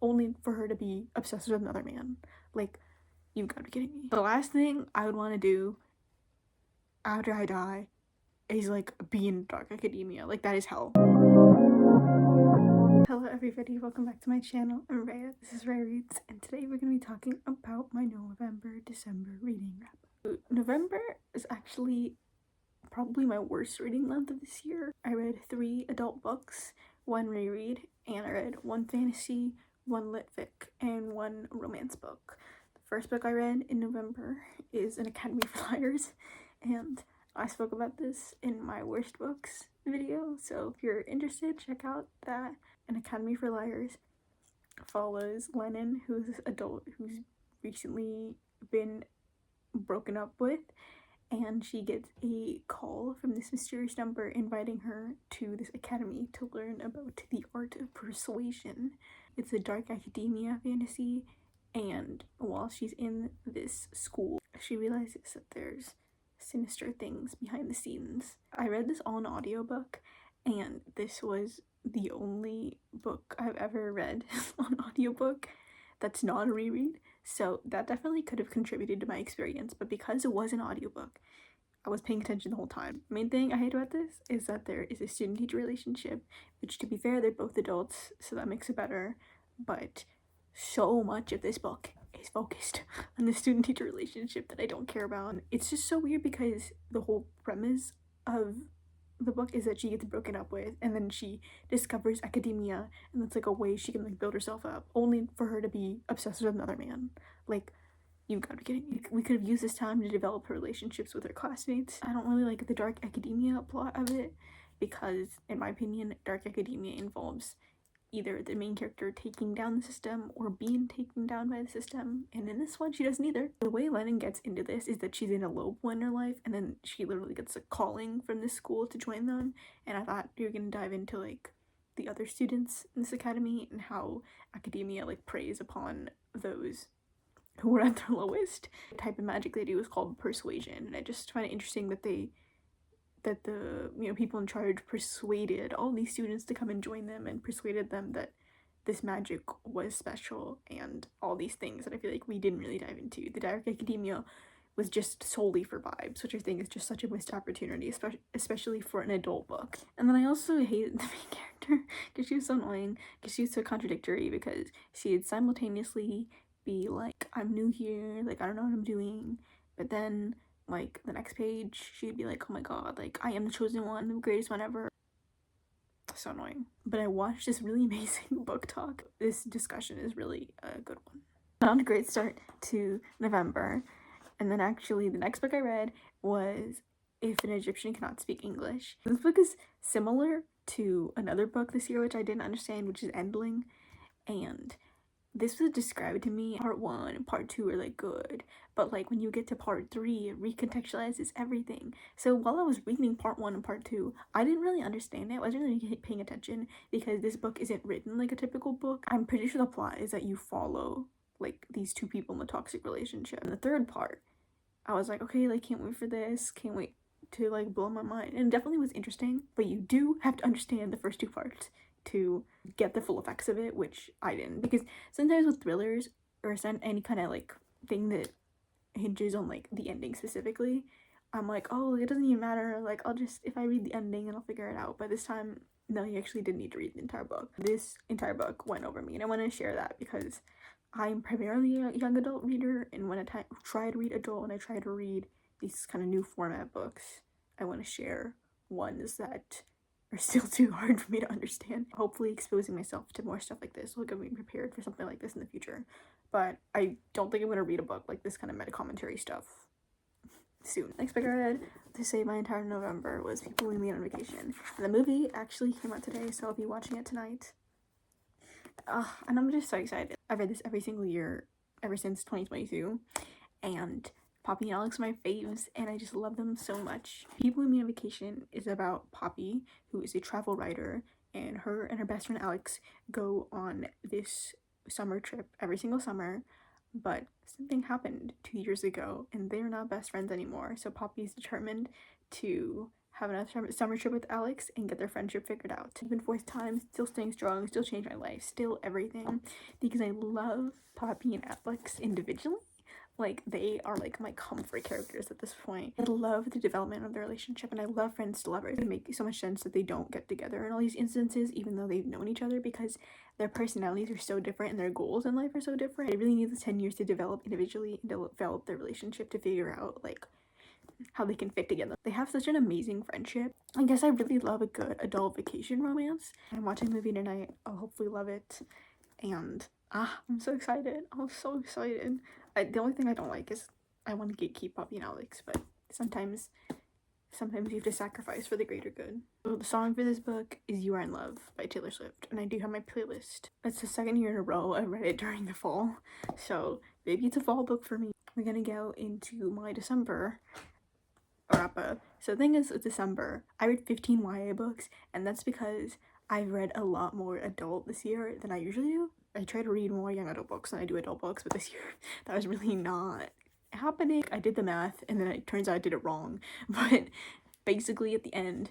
only for her to be obsessed with another man. Like, you've got to be kidding me. The last thing I would want to do after I die is like be in dark academia. Like, that is hell. Hello everybody, welcome back to my channel. I'm Rhea, this is Rereads, and today we're going to be talking about my November-December reading wrap. November is actually probably my worst reading month of this year. I read 3 adult books, 1 reread, and I read 1 fantasy, 1 lit fic, and 1 romance book. The first book I read in November is An Academy for Liars, and I spoke about this in my worst books video, so if you're interested, check out that. An Academy for Liars follows Lennon, who's this adult who's recently been broken up with, and she gets a call from this mysterious number inviting her to this academy to learn about the art of persuasion. It's a dark academia fantasy, and while she's in this school, she realizes that there's sinister things behind the scenes. I read this on audiobook, and this was the only book I've ever read on audiobook that's not a reread, so that definitely could have contributed to my experience, but because it was an audiobook, I was paying attention the whole time. The main thing I hate about this is that there is a student-teacher relationship, which, to be fair, they're both adults, so that makes it better, but so much of this book is focused on the student-teacher relationship that I don't care about. It's just so weird because the whole premise of the book is that she gets broken up with, and then she discovers academia, and that's like a way she can like build herself up, only for her to be obsessed with another man. Like, you've got to be kidding me. We could have used this time to develop her relationships with her classmates. I don't really like the dark academia plot of it, because in my opinion, dark academia involves either the main character taking down the system or being taken down by the system, and in this one she does neither. The way Lennon gets into this is that she's in a low point in her life, and then she literally gets a calling from this school to join them, and I thought you were gonna dive into like the other students in this academy and how academia like preys upon those who were at their lowest. The type of magic they do is called persuasion, and I just find it interesting that the people in charge persuaded all these students to come and join them and persuaded them that this magic was special and all these things that I feel like we didn't really dive into. The dark academia was just solely for vibes, which I think is just such a missed opportunity, especially for an adult book. And then I also hated the main character because she was so annoying, because she was so contradictory, because she'd simultaneously be like, I'm new here, like I don't know what I'm doing, but then like the next page she'd be like, oh my god, like I am the chosen one, the greatest one ever. So annoying. But I watched this really amazing book talk. This discussion is really a good one. Not a great start to November. And then actually the next book I read was If an Egyptian Cannot Speak English. This book is similar to another book this year which I didn't understand, which is Endling, and this was described to me. Part 1 and part 2 are like good, but like when you get to part 3, it recontextualizes everything. So while I was reading part 1 and part 2, I didn't really understand it. I wasn't really paying attention because this book isn't written like a typical book. I'm pretty sure the plot is that you follow like these 2 people in a toxic relationship. In the third part, I was like, okay, like can't wait for this, can't wait to like blow my mind. And it definitely was interesting, but you do have to understand the first 2 parts to get the full effects of it, which I didn't, because sometimes with thrillers or any kind of like thing that hinges on like the ending specifically, I'm like, oh, it doesn't even matter, like I'll just, if I read the ending and I'll figure it out. But this time, no, you actually didn't need to read the entire book. This entire book went over me, and I want to share that because I'm primarily a young adult reader, and when I try to read adult and I try to read these kind of new format books, I want to share ones that are still too hard for me to understand. Hopefully exposing myself to more stuff like this will get me prepared for something like this in the future. But I don't think I'm going to read a book like this kind of meta commentary stuff soon. Next book I read to save my entire November was People We Meet on Vacation. And the movie actually came out today, so I'll be watching it tonight. And I'm just so excited. I've read this every single year ever since 2022, and Poppy and Alex are my faves, and I just love them so much. People We Meet on Vacation is about Poppy, who is a travel writer, and her best friend Alex go on this summer trip every single summer, but something happened 2 years ago, and they're not best friends anymore, so Poppy's determined to have another summer trip with Alex, and get their friendship figured out. Even fourth time, still staying strong, still changed my life, still everything, because I love Poppy and Alex individually. Like, they are like my comfort characters at this point. I love the development of their relationship, and I love friends to lovers. It makes so much sense that they don't get together in all these instances, even though they've known each other, because their personalities are so different and their goals in life are so different. They really need the 10 years to develop individually and develop their relationship to figure out like how they can fit together. They have such an amazing friendship. I guess I really love a good adult vacation romance. I'm watching the movie tonight. I'll hopefully love it. And I'm so excited. I'm so excited. The only thing I don't like is I want to keep Poppy and Alex, but sometimes you have to sacrifice for the greater good. So the song for this book is You Are in Love by Taylor Swift, and I do have my playlist. It's the second year in a row I read it during the fall, so maybe it's a fall book for me. We're gonna go into my December wrap-up. So the thing is, with December, I read 15 YA books, and that's because I've read a lot more adult this year than I usually do. I try to read more young adult books than I do adult books, but this year that was really not happening. I did the math, and then it turns out I did it wrong. But basically, at the end,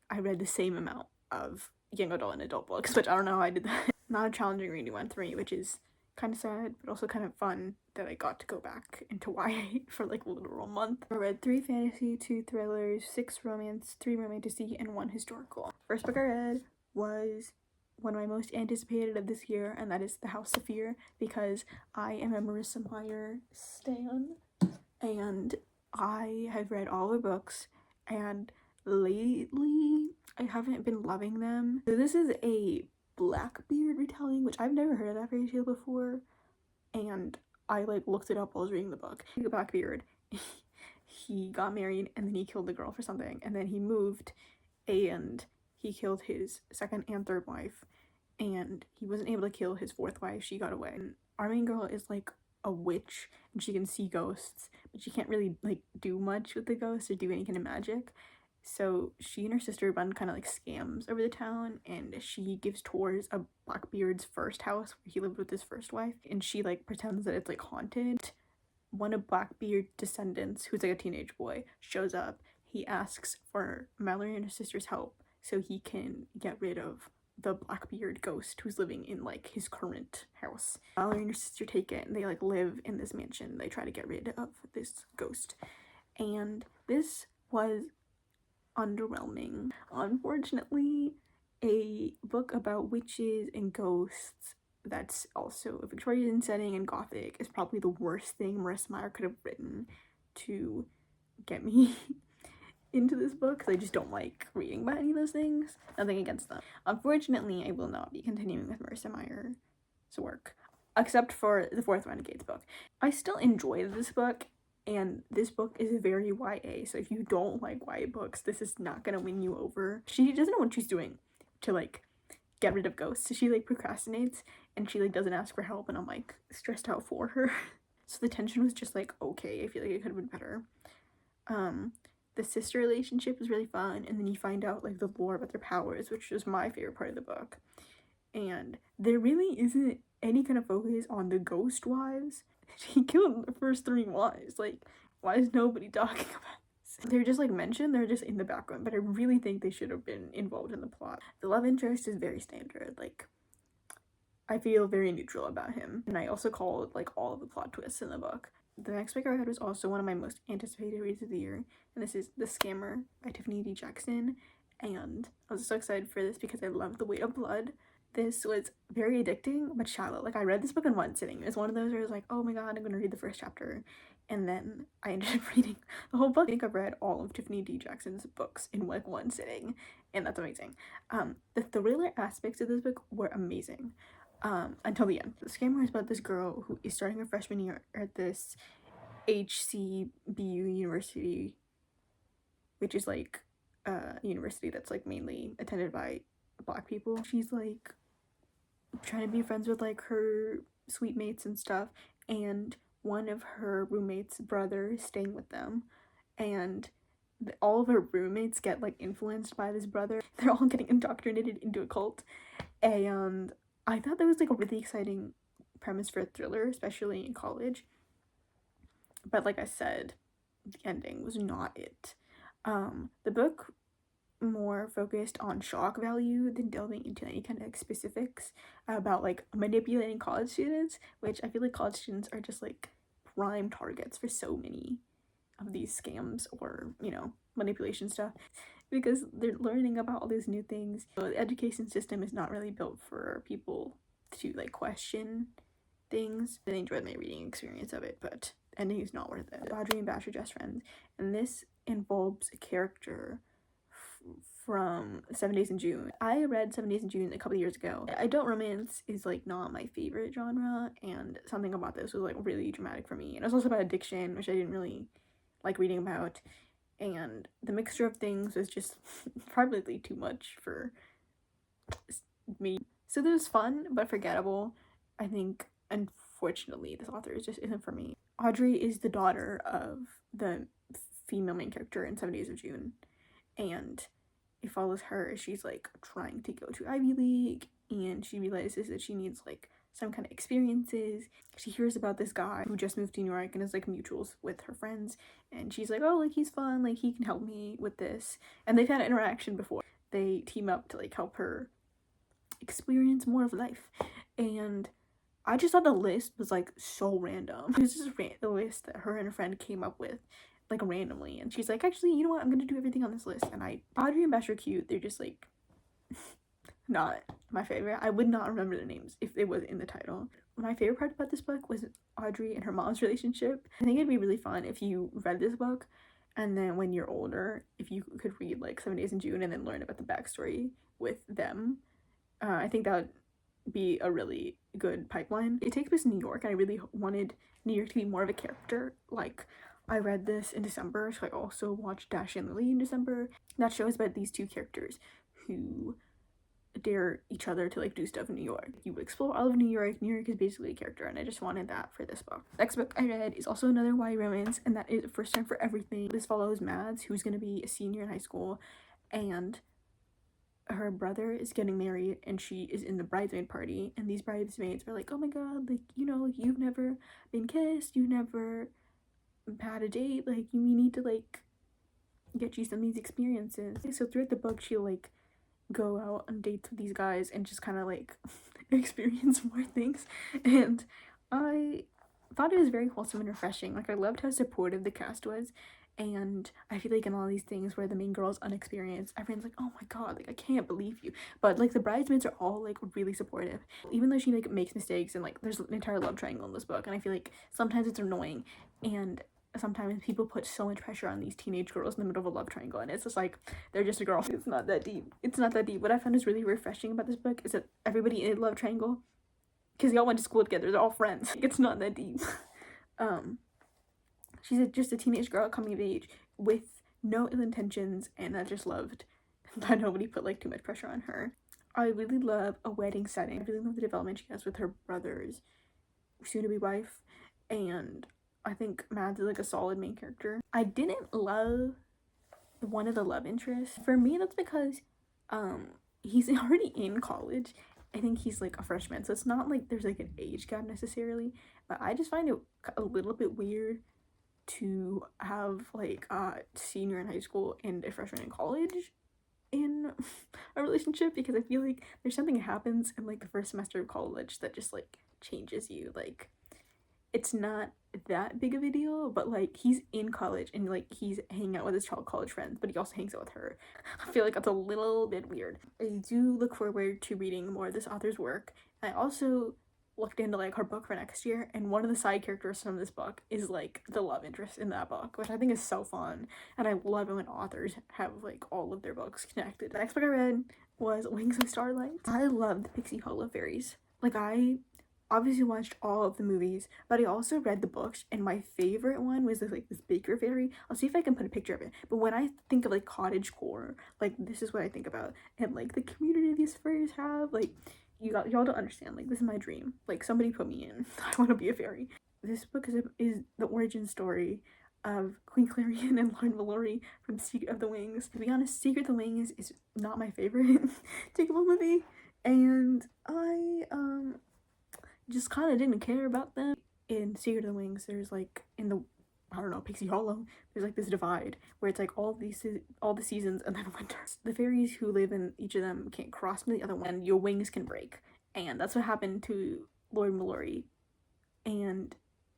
I read the same amount of young adult and adult books, which I don't know how I did that. Not a challenging reading one for me, which is kind of sad, but also kind of fun that I got to go back into YA for like a literal month. I read 3 fantasy, 2 thrillers, 6 romance, 3 romantic, and 1 historical. First book I read was one of my most anticipated of this year, and that is The House Saphir, because I am a Marissa Meyer stan, and I have read all her books, and lately I haven't been loving them. So this is a Blackbeard retelling, which I've never heard of that fairy tale before, and I like looked it up while I was reading the book. Blackbeard, he got married and then he killed the girl for something, and then he moved and he killed his second and third wife, and he wasn't able to kill his fourth wife. She got away. And our main girl is like a witch, and she can see ghosts, but she can't really like do much with the ghosts or do any kind of magic. So she and her sister run kind of like scams over the town, and she gives tours of Blackbeard's first house where he lived with his first wife, and she like pretends that it's like haunted. One of Blackbeard's descendants, who's like a teenage boy, shows up. He asks for Mallory and her sister's help so he can get rid of the Blackbeard ghost who's living in like his current house. Mallory and her sister take it, and they like live in this mansion. They try to get rid of this ghost, and this was underwhelming. Unfortunately, a book about witches and ghosts that's also a Victorian setting and gothic is probably the worst thing Marissa Meyer could have written to get me into this book, because I just don't like reading about any of those things. Nothing against them. Unfortunately, I will not be continuing with Marissa Meyer's work, except for the 4th Renegades book. I still enjoy this book, and this book is very YA, so if you don't like YA books, this is not gonna win you over. She doesn't know what she's doing to like get rid of ghosts. She like procrastinates, and she like doesn't ask for help, and I'm like stressed out for her. So the tension was just like, okay, I feel like it could have been better. The sister relationship is really fun, and then you find out like the lore about their powers, which was my favorite part of the book. And there really isn't any kind of focus on the ghost wives. He killed the first 3 wives. Like, why is nobody talking about this? They're just like mentioned, they're just in the background, but I really think they should have been involved in the plot. The love interest is very standard. Like, I feel very neutral about him, and I also called like all of the plot twists in the book. The next book I read was also one of my most anticipated reads of the year, and this is The Scammer by Tiffany D. Jackson, and I was so excited for this because I love The Weight of Blood. This was very addicting, but shallow. Like, I read this book in one sitting. It was one of those where I was like, oh my god, I'm gonna read the first chapter, and then I ended up reading the whole book. I think I've read all of Tiffany D. Jackson's books in like one sitting, and that's amazing. The thriller aspects of this book were amazing. Until the end. The Scammer is about this girl who is starting her freshman year at this HCBU university, which is like a university that's like mainly attended by Black people. She's like trying to be friends with like her suite mates and stuff, and one of her roommates' brother is staying with them, and all of her roommates get like influenced by this brother. They're all getting indoctrinated into a cult, and I thought that was like a really exciting premise for a thriller, especially in college. But like I said, the ending was not it. The book more focused on shock value than delving into any kind of specifics about like manipulating college students, which I feel like college students are just like prime targets for so many of these scams or, you know, manipulation stuff, because they're learning about all these new things. So the education system is not really built for people to like question things. I enjoyed my reading experience of it, but ending is not worth it. Audre and Bash are just friends, and this involves a character from 7 Days in June. I read 7 Days in June a couple years ago. Adult romance is like not my favorite genre, and something about this was like really dramatic for me. And it was also about addiction, which I didn't really like reading about, and the mixture of things was just probably too much for me. So this was fun but forgettable. I think unfortunately this author just isn't for me. Audre is the daughter of the female main character in 7 Days of June, and it follows her as she's like trying to go to Ivy League, and she realizes that she needs like some kind of experiences. She hears about this guy who just moved to New York and is like mutuals with her friends, and she's like, oh, like he's fun, like he can help me with this. And they've had an interaction before. They team up to like help her experience more of life. And I just thought the list was like so random. It was just the list that her and her friend came up with like randomly, and she's like, actually, you know what, I'm gonna do everything on this list. And Audre and Bash are cute, they're just like not my favorite. I would not remember their names if it was in the title. My favorite part about this book was Audre and her mom's relationship. I think it'd be really fun if you read this book, and then when you're older, if you could read like 7 Days in June and then learn about the backstory with them. I think that would be a really good pipeline. It takes place in New York, and I really wanted New York to be more of a character. Like, I read this in December, so I also watched Dash and Lily in December. That show is about these two characters who dare each other to like do stuff in New York. You explore all of New York. New York is basically a character, and I just wanted that for this book. Next book I read is also another YA romance, and that is First Time for Everything. This follows Mads, who's going to be a senior in high school, and her brother is getting married, and she is in the bridesmaid party, and these bridesmaids are like, oh my god, like, you know, like, you've never been kissed, you've never had a date, like, we need to like get you some of these experiences. So throughout the book, she'll like go out on dates with these guys and just kind of like experience more things, and I thought it was very wholesome and refreshing. Like, I loved how supportive the cast was, and I feel like in all these things where the main girl's unexperienced, everyone's like, oh my god, like, I can't believe you. But like the bridesmaids are all like really supportive, even though she like makes mistakes, and like there's an entire love triangle in this book, and I feel like sometimes it's annoying, and sometimes people put so much pressure on these teenage girls in the middle of a love triangle, and it's just like, they're just a girl. It's not that deep. It's not that deep. What I found is really refreshing about this book is that everybody in a love triangle, because they all went to school together, they're all friends. It's not that deep. She's just a teenage girl coming of age with no ill intentions, and I just loved that nobody put like too much pressure on her. I really love a wedding setting. I really love the development she has with her brother's soon-to-be wife, and I think Mads is like a solid main character. I didn't love one of the love interests. For me, that's because he's already in college. I think he's like a freshman, so it's not like there's like an age gap necessarily, but I just find it a little bit weird to have like a senior in high school and a freshman in college in a relationship, because I feel like there's something that happens in like the first semester of college that just like changes you. Like, it's not that big of a deal, but like he's in college and like he's hanging out with his college friends, but he also hangs out with her. I feel like that's a little bit weird. I do look forward to reading more of this author's work. I also looked into like her book for next year, and one of the side characters from this book is like the love interest in that book, which I think is so fun, and I love it when authors have like all of their books connected. The next book I read was Wings of Starlight. I love the Pixie Hollow fairies. Like, I obviously watched all of the movies, but I also read the books, and my favorite one was this baker fairy. I'll see if I can put a picture of it, but when I think of like cottagecore, like this is what I think about, and like the community these fairies have, like, y'all don't understand. Like, this is my dream. Like, somebody put me in. I want to be a fairy. This book is the origin story of Queen Clarion and Lord Valori from Secret of the Wings. To be honest, Secret of the Wings is not my favorite Jacob movie, and I just kind of didn't care about them. In Secret of the Wings, there's like, in the I don't know, Pixie Hollow, there's like this divide where it's like all the seasons and then winter. The fairies who live in each of them can't cross to the other one, and your wings can break. And that's what happened to Lord Mallory. And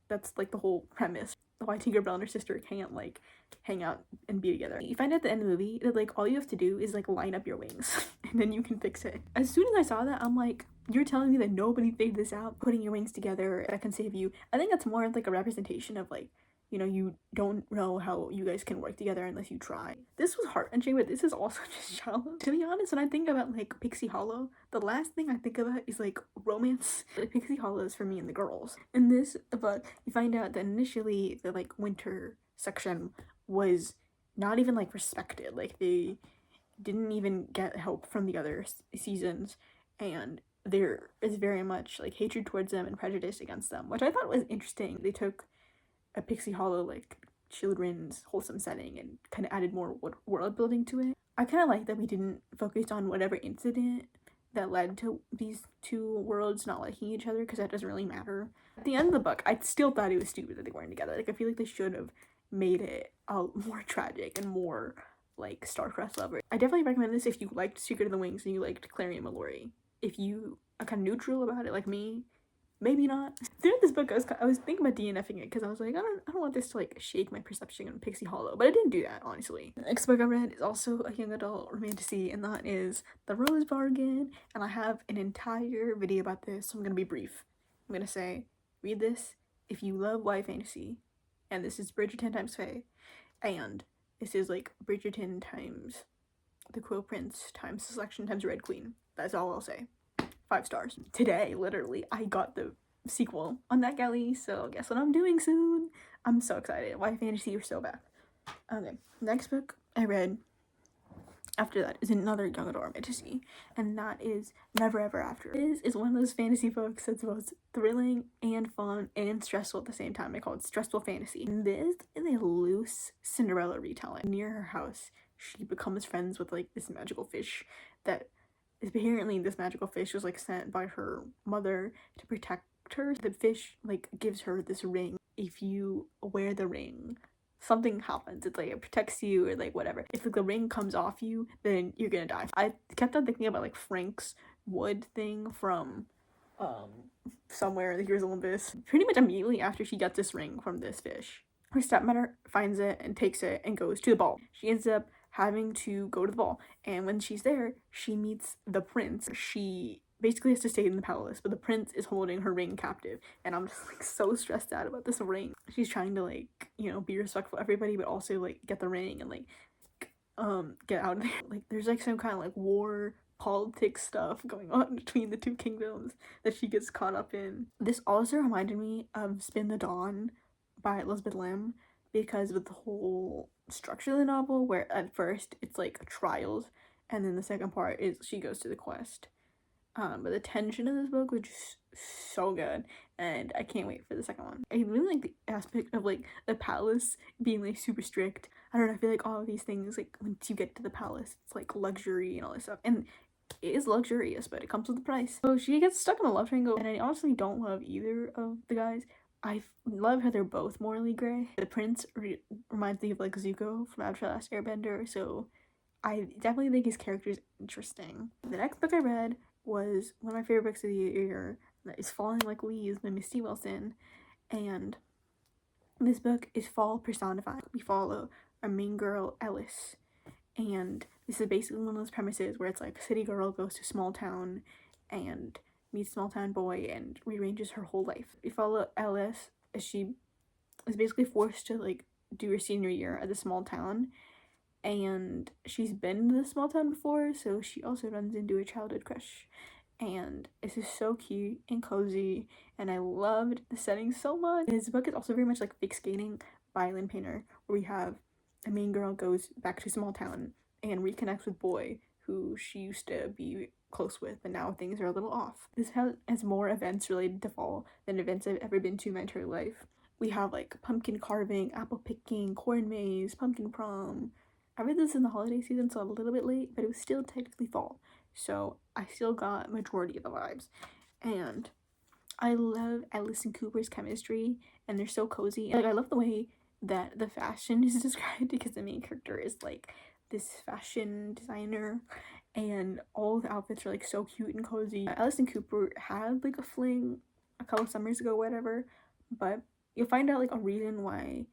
that's like the whole premise. Why Tinkerbell and her sister can't like hang out and be together. You find out at the end of the movie that like all you have to do is like line up your wings and then you can fix it. As soon as I saw that, I'm like, you're telling me that nobody figured this out, putting your wings together that can save you. I think that's more of like a representation of like, you know, you don't know how you guys can work together unless you try. This was heart-wrenching, but this is also just shallow. To be honest, when I think about like Pixie Hollow, the last thing I think about is like romance. Like, Pixie Hollow is for me and the girls. In this book, you find out that initially the like winter section was not even like respected. Like they didn't even get help from the other seasons, and there is very much like hatred towards them and prejudice against them, which I thought was interesting. They took a Pixie Hollow like children's wholesome setting and kind of added more world building to it. I kind of like that we didn't focus on whatever incident that led to these two worlds not liking each other, because that doesn't really matter. At the end of the book, I still thought it was stupid that they weren't together. Like I feel like they should have made it more tragic and more like star-crossed lovers. I definitely recommend this if you liked Secret of the Wings and you liked Clary and Mallory. If you are kind of neutral about it like me, maybe not. Throughout this book, I was thinking about DNFing it because I was like, I don't want this to like shake my perception on Pixie Hollow, but I didn't do that, honestly. The next book I read is also a young adult romantasy, and that is The Rose Bargain, and I have an entire video about this, so I'm gonna be brief. I'm gonna say, read this if you love YA fantasy, and this is Bridgerton times Fae, and this is like Bridgerton times The Quill Prince times Selection times Red Queen. That's all I'll say. 5 stars. Today, literally, I got the sequel on that galley, so guess what I'm doing soon? I'm so excited. YA fantasy, you're so back. Okay, next book I read after that is another young adult romantasy, and that is Never Ever After. This is one of those fantasy books that's both thrilling and fun and stressful at the same time. I call it stressful fantasy. And this is a loose Cinderella retelling. Near her house, she becomes friends with like this magical fish that apparently this magical fish was like sent by her mother to protect her. The fish like gives her this ring. If you wear the ring, something happens. It's like it protects you or like whatever. If like the ring comes off you, then you're gonna die. I kept on thinking about like Frank's wood thing from somewhere in the Heroes of Olympus. Pretty much immediately after she gets this ring from this fish, her stepmother finds it and takes it and goes to the ball. She ends up having to go to the ball, and when she's there, she meets the prince. She basically has to stay in the palace, but the prince is holding her ring captive, and I'm just like so stressed out about this ring. She's trying to like, you know, be respectful to everybody, but also like get the ring and like get out of there. Like there's like some kind of like war politics stuff going on between the two kingdoms that she gets caught up in. This also reminded me of Spin the Dawn by Elizabeth Lim, because with the whole structure of the novel, where at first it's like trials and then the second part is she goes to the quest. But the tension of this book was just so good, and I can't wait for the second one. I really like the aspect of like the palace being like super strict. I don't know, I feel like all of these things, like once you get to the palace, it's like luxury and all this stuff, and it is luxurious, but it comes with a price. So she gets stuck in a love triangle, and I honestly don't love either of the guys. I love how they're both morally gray. The prince reminds me of like Zuko from Avatar: The Last Airbender, so I definitely think his character is interesting. The next book I read was one of my favorite books of the year, that is Falling Like Leaves by Misty Wilson, and this book is fall personified. We follow our main girl, Ellis, and this is basically one of those premises where it's like city girl goes to small town and meets small town boy and rearranges her whole life. We follow Ellis as she is basically forced to like do her senior year at the small town, and she's been to the small town before, so she also runs into a childhood crush. And this is so cute and cozy, and I loved the setting so much. This book is also very much like Fake Skating by Lynn Painter, where we have a main girl goes back to small town and reconnects with boy who she used to be close with, but now things are a little off. This has more events related to fall than events I've ever been to in my entire life. We have like pumpkin carving, apple picking, corn maze, pumpkin prom. I read this in the holiday season, so I'm a little bit late, but it was still technically fall, so I still got majority of the vibes. And I love Alice and Cooper's chemistry, and they're so cozy. Like I love the way that the fashion is described, because the main character is like this fashion designer and all the outfits are like so cute and cozy. Alice and Cooper had like a fling a couple summers ago, whatever, but you'll find out like a reason why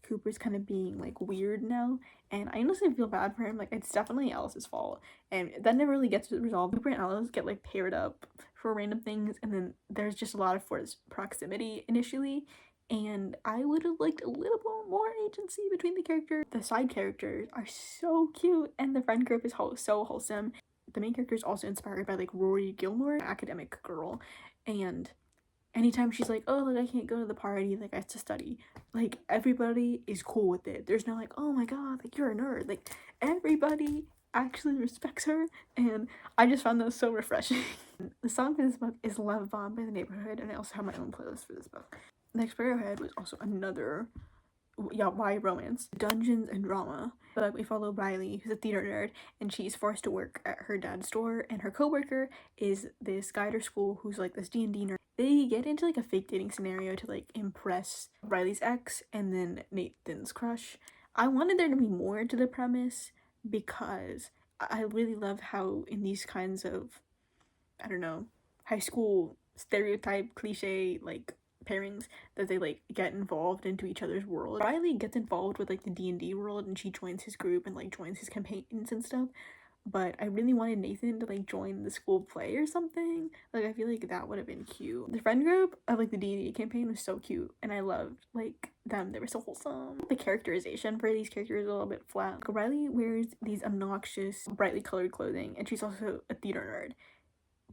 Cooper's kind of being like weird now, and I honestly feel bad for him. Like, it's definitely Alice's fault, and that never really gets resolved. Cooper and Alice get like paired up for random things, and then there's just a lot of forced proximity initially, and I would have liked a little bit more agency between the characters. The side characters are so cute, and the friend group is so wholesome. The main character is also inspired by like Rory Gilmore, an academic girl, and anytime she's like, oh, like I can't go to the party, like I have to study, like everybody is cool with it. There's no like, oh my god, like you're a nerd. Like everybody actually respects her, and I just found that so refreshing. The song for this book is Love Bomb by The Neighborhood, and I also have my own playlist for this book. Next book I read was also another YA romance, Dungeons and Drama. But we follow Riley, who's a theater nerd, and she's forced to work at her dad's store, and her coworker is this guy at her school who's like this D&D nerd. They get into like a fake dating scenario to like impress Riley's ex and then Nathan's crush. I wanted there to be more to the premise because I really love how in these kinds of, I don't know, high school stereotype cliche like pairings that they like get involved into each other's world. Riley gets involved with like the D&D world, and she joins his group and like joins his campaigns and stuff, but I really wanted Nathan to like join the school play or something. Like I feel like that would have been cute. The friend group of like the D&D campaign was so cute, and I loved like them. They were so wholesome. The characterization for these characters is a little bit flat. Like, Riley wears these obnoxious brightly colored clothing, and she's also a theater nerd,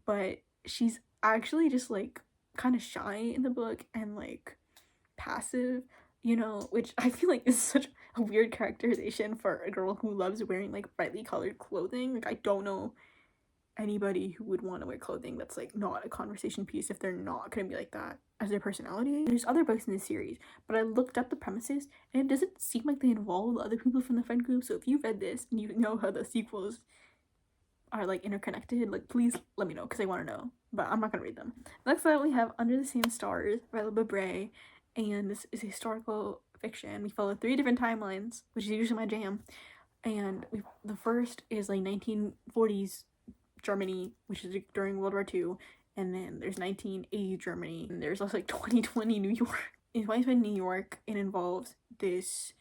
but she's actually just like kind of shy in the book and like passive, you know, which I feel like is such a weird characterization for a girl who loves wearing like brightly colored clothing. Like, I don't know anybody who would want to wear clothing that's like not a conversation piece if they're not gonna be like that as their personality. There's other books in this series, but I looked up the premises and it doesn't seem like they involve other people from the friend group. So if you read this and you know how the sequels are like interconnected, like please let me know, because I want to know, but I'm not gonna read them. Next up we have Under the Same Stars by Lila Bray, and this is historical fiction. We follow 3 different timelines, which is usually my jam, and the first is like 1940s Germany, which is during World War II, and then there's 1980 Germany, and there's also like 2020 New York. In 2020 New York, it involves this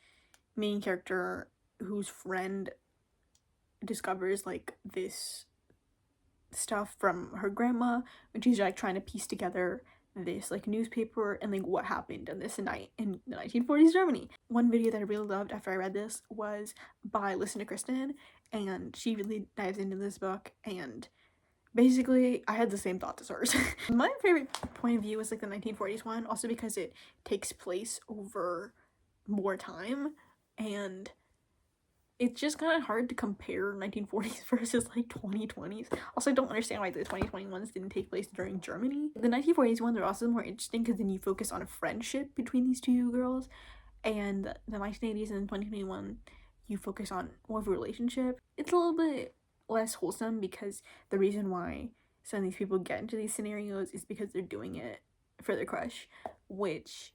main character whose friend discovers like this stuff from her grandma when she's like trying to piece together this like newspaper and like what happened on this night in the 1940s Germany. One video that I really loved after I read this was by Listen to Kristen, and she really dives into this book, and basically I had the same thoughts as hers. My favorite point of view was like the 1940s one, also because it takes place over more time, and it's just kind of hard to compare 1940s versus like 2020s. Also, I don't understand why the 2020 ones didn't take place during Germany. The 1940s ones are also more interesting because then you focus on a friendship between these two girls, and the 1980s and 2021 you focus on more of a relationship. It's a little bit less wholesome because the reason why some of these people get into these scenarios is because they're doing it for their crush, which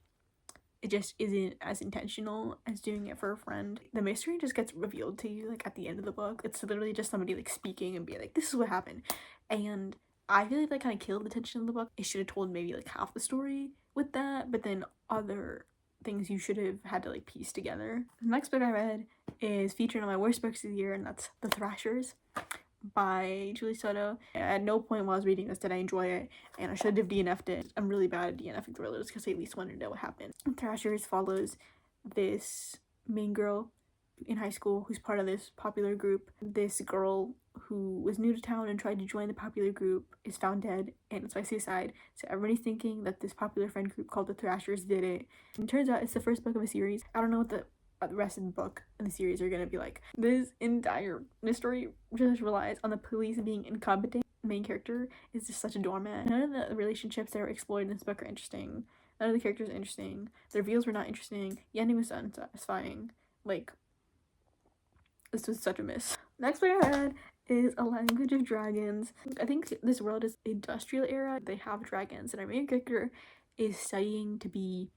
it just isn't as intentional as doing it for a friend. The mystery just gets revealed to you like at the end of the book. It's literally just somebody like speaking and being like, this is what happened, and I feel like that kind of killed the tension of the book. It should have told maybe like half the story with that, but then other things you should have had to like piece together. The next book I read is featured on my worst books of the year, and that's The Thrashers by Julie Soto. At no point while I was reading this did I enjoy it, and I should have DNF'd it. I'm really bad at DNFing thrillers because I at least wanted to know what happened. Thrashers follows this main girl in high school who's part of this popular group. This girl who was new to town and tried to join the popular group is found dead, and it's by suicide. So everybody's thinking that this popular friend group called the Thrashers did it. And it turns out it's the first book of a series. I don't know what the rest of the book and the series are gonna be like. This entire mystery just relies on the police being incompetent. The main character is just such a doormat. None of the relationships that are explored in this book are interesting. None of the characters are interesting. The reveals were not interesting. The ending was unsatisfying. Like, this was such a miss. Next book I read is A Language of Dragons. I think this world is industrial era. They have dragons, and our main character is studying to be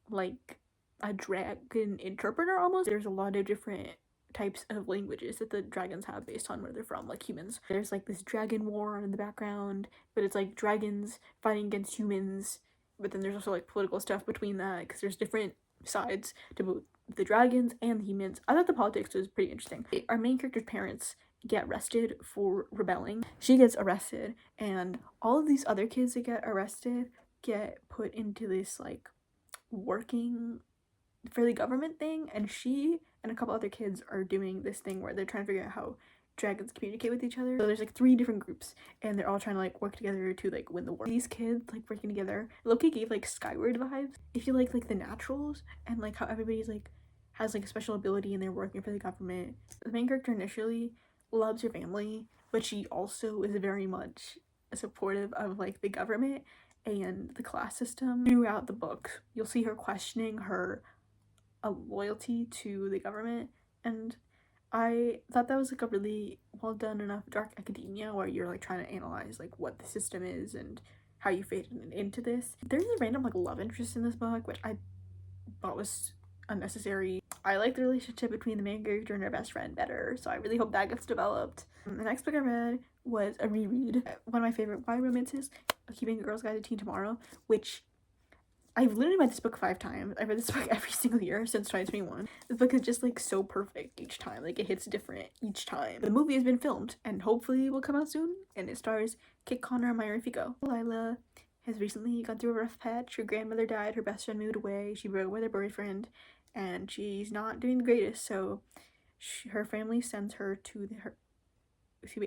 like a dragon interpreter almost. There's a lot of different types of languages that the dragons have based on where they're from, like humans. There's like this dragon war in the background, but it's like dragons fighting against humans, but then there's also like political stuff between that because there's different sides to both the dragons and the humans. I thought the politics was pretty interesting. Our main character's parents get arrested for rebelling. She gets arrested, and all of these other kids that get arrested get put into this like working for the government thing, and she and a couple other kids are doing this thing where they're trying to figure out how dragons communicate with each other. So there's like 3 different groups, and they're all trying to like work together to like win the war. These kids like working together, Loki gave like Skyward vibes. If you like the Naturals and like how everybody's like has like a special ability and they're working for the government. The main character initially loves her family, but she also is very much supportive of like the government and the class system. Throughout the book, you'll see her questioning her loyalty to the government, and I thought that was like a really well done enough dark academia where you're like trying to analyze like what the system is and how you fit into this. There's a random like love interest in this book, which I thought was unnecessary. I like the relationship between the main character and her best friend better, so I really hope that gets developed. The next book I read was a reread. One of my favorite YA romances, Keeping a Girl's Guide to Teen Tomorrow, which I've literally read this book 5 times. I've read this book every single year since 2021. This book is just like so perfect each time. Like it hits different each time. The movie has been filmed and hopefully will come out soon, and it stars Kit Connor and Myron Figo. Lila has recently gone through a rough patch. Her grandmother died, her best friend moved away, she broke up with her boyfriend, and she's not doing the greatest, so her family sends her to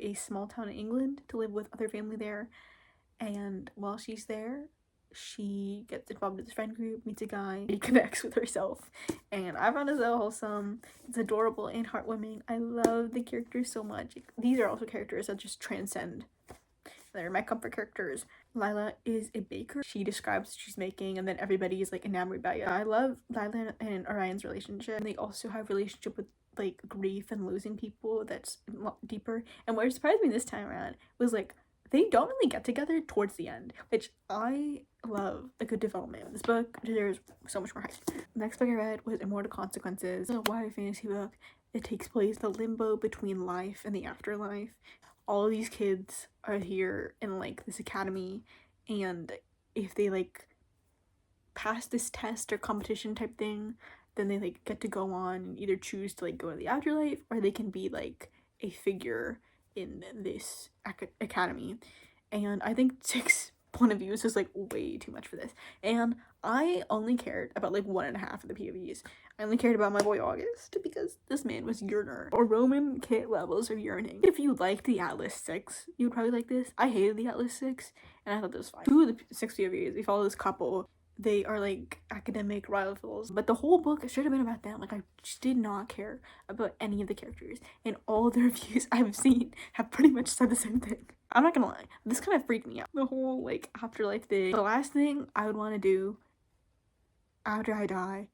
a small town in England to live with other family there, and while she's there, she gets involved with this friend group, meets a guy, he connects with herself, and I found it so wholesome. It's adorable and heartwarming. I love the characters so much. These are also characters that just transcend. They're my comfort characters. Lila is a baker. She describes what she's making, and then everybody is like enamored by it. I love Lila and Orion's relationship. And they also have a relationship with like grief and losing people that's a lot deeper. And what surprised me this time around was like they don't really get together towards the end, which I love a good development in this book. There's so much more hype. The next book I read was Immortal Consequences, a YA fantasy book. It takes place in the limbo between life and the afterlife. All of these kids are here in like this academy, and if they like pass this test or competition type thing, then they like get to go on and either choose to like go to the afterlife, or they can be like a figure in this academy. And I think 6 point of views is like way too much for this, and I only cared about like 1.5 of the POVs. I only cared about my boy August because this man was yearner, or Roman Kit levels of yearning. If you liked the Atlas 6, you would probably like this. I hated the Atlas 6, and I thought this was fine. 2 of the 6 POVs, we follow this couple. They are like academic rivals, but the whole book should have been about them. Like I just did not care about any of the characters, and all the reviews I've seen have pretty much said the same thing. I'm not gonna lie, this kind of freaked me out. The whole like afterlife thing. The last thing I would want to do after I die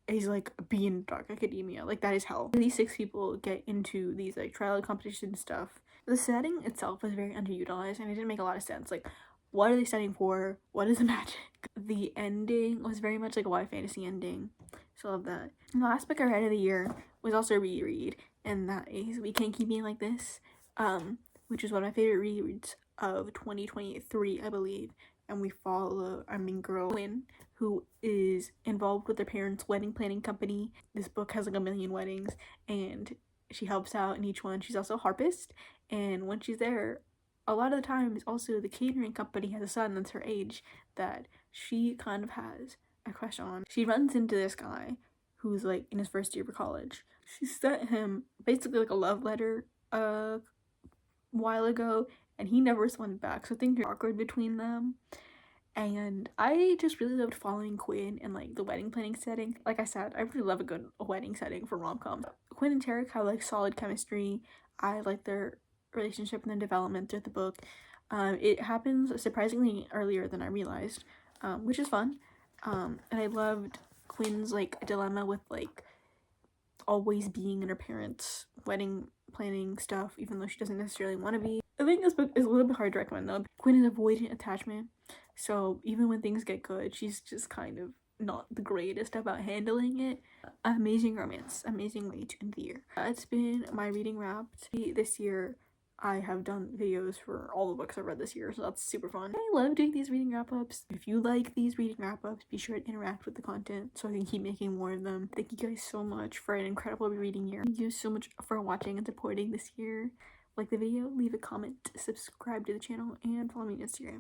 is like be in dark academia. Like that is hell. These 6 people get into these like trial competition stuff. The setting itself was very underutilized, and it didn't make a lot of sense. Like, what are they studying for? What is the magic? The ending was very much like a YA fantasy ending, so I love that. And the last book I read of the year was also a reread, and that is We Can't Keep Being Like This, which is one of my favorite rereads of 2023, I believe. And we follow our main girl, Quinn, who is involved with her parents' wedding planning company. This book has like a million weddings, and she helps out in each one. She's also a harpist, and when she's there, a lot of the times also the catering company has a son that's her age that she kind of has a crush on. She runs into this guy who's like in his first year of college. She sent him basically like a love letter a while ago, and he never responded back, so things are awkward between them. And I just really loved following Quinn and like the wedding planning setting. Like I said, I really love a good wedding setting for rom-coms. Quinn and Tarek have like solid chemistry. I like their relationship and their development through the book. It happens surprisingly earlier than I realized, which is fun. And I loved Quinn's like dilemma with like always being in her parents' wedding planning stuff, even though she doesn't necessarily want to be. I think this book is a little bit hard to recommend though. Quinn is avoidant attachment, so even when things get good, she's just kind of not the greatest about handling it. Amazing romance, amazing way to end the year. It's been my reading wrapped. This year I have done videos for all the books I've read this year, so that's super fun. I love doing these reading wrap-ups. If you like these reading wrap-ups, be sure to interact with the content so I can keep making more of them. Thank you guys so much for an incredible reading year. Thank you so much for watching and supporting this year. Like the video, leave a comment, subscribe to the channel, and follow me on Instagram.